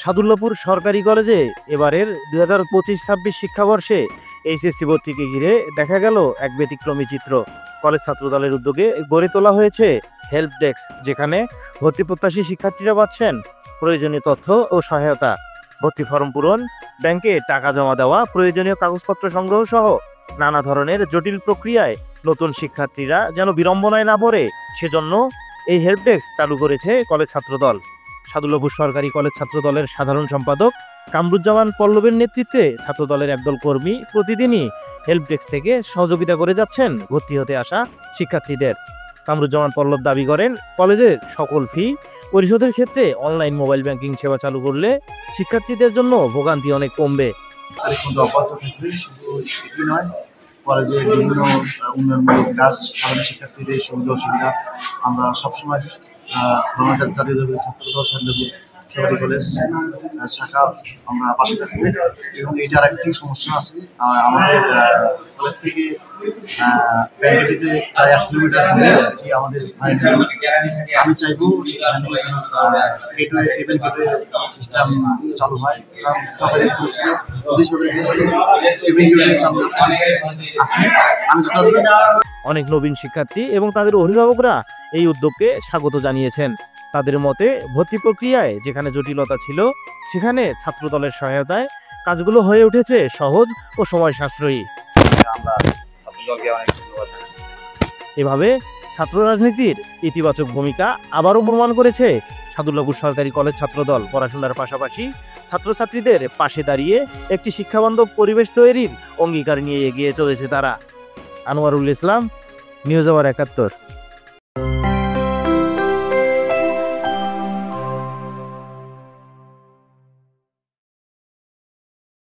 সাদুল্লাপুর সরকারি কলেজে এবারের 2025-26 শিক্ষাবর্ষে এইচএসসি ভর্তিকে ঘিরে দেখা গেল এক ব্যতিক্রমী চিত্র। কলেজ ছাত্রদলের উদ্যোগে গড়ে তোলা হয়েছে হেল্প ডেস্ক, যেখানে ভর্তি প্রত্যাশী শিক্ষার্থীরা পাচ্ছেন প্রয়োজনীয় তথ্য ও সহায়তা, ভর্তি ফর্ম পূরণ, ব্যাংকে টাকা জমা দেওয়া, প্রয়োজনীয় কাগজপত্র সংগ্রহ সহ নানা ধরনের জটিল প্রক্রিয়ায় নতুন শিক্ষার্থীরা যেন বিড়ম্বনায় না পড়ে, সেজন্য এই হেল্প ডেস্ক চালু করেছে কলেজ ছাত্রদল। সাদুল্লাপুর সরকারি কলেজ ছাত্রদলের সাধারণ সম্পাদক কামরুজ্জামান পল্লবের নেতৃত্বে ছাত্রদলের একদল কর্মী প্রতিদিনই হেল্প ডেস্ক থেকে সহযোগিতা করে যাচ্ছেন ভর্তি হতে আসা শিক্ষার্থীদের। কামরুজ্জামান পল্লব দাবি করেন, কলেজের সকল ফি পরিশোধের ক্ষেত্রে অনলাইন মোবাইল ব্যাংকিং সেবা চালু করলে শিক্ষার্থীদের জন্য ভোগান্তি অনেক কমবে। কলেজের বিভিন্ন উন্নয়নমূলক কাজ সাধারণ শিক্ষার্থীদের সুবিধা অসুবিধা আমরা সবসময় জাতীয় ছাত্রদল সরকারি কলেজ শাখা আমরা পাশে থাকবো। এবং এটার একটি সমস্যা আছে, আমাদের কলেজ থেকে ব্যাংকে যেতে প্রায় 1 কিলোমিটার দূরে আমাদের। আমি চাইবো গেটওয়ে সিস্টেম চালু হয়, কারণ সরকারি প্রতিষ্ঠানে বেসরকারি প্রতিষ্ঠানে চালু আছে। অনেক নবীন শিক্ষার্থী এবং তাদের অভিভাবকরা এই উদ্যোগকে স্বাগত জানিয়েছেন। তাদের মতে, ভর্তি প্রক্রিয়ায় যেখানে জটিলতা ছিল, সেখানে ছাত্রদলের সহায়তায় কাজগুলো হয়ে উঠেছে সহজ ও সময় সাশ্রয়ী। এভাবে ছাত্র রাজনীতির ইতিবাচক ভূমিকা আবারও প্রমাণ করেছে সাদুল্লাপুর সরকারি কলেজ ছাত্রদল। পড়াশোনার পাশাপাশি ছাত্রছাত্রীদের পাশে দাঁড়িয়ে একটি শিক্ষাবান্ধব পরিবেশ তৈরির অঙ্গীকার নিয়ে এগিয়ে চলেছে তারা। Anwarul Islam, news hour ৭১।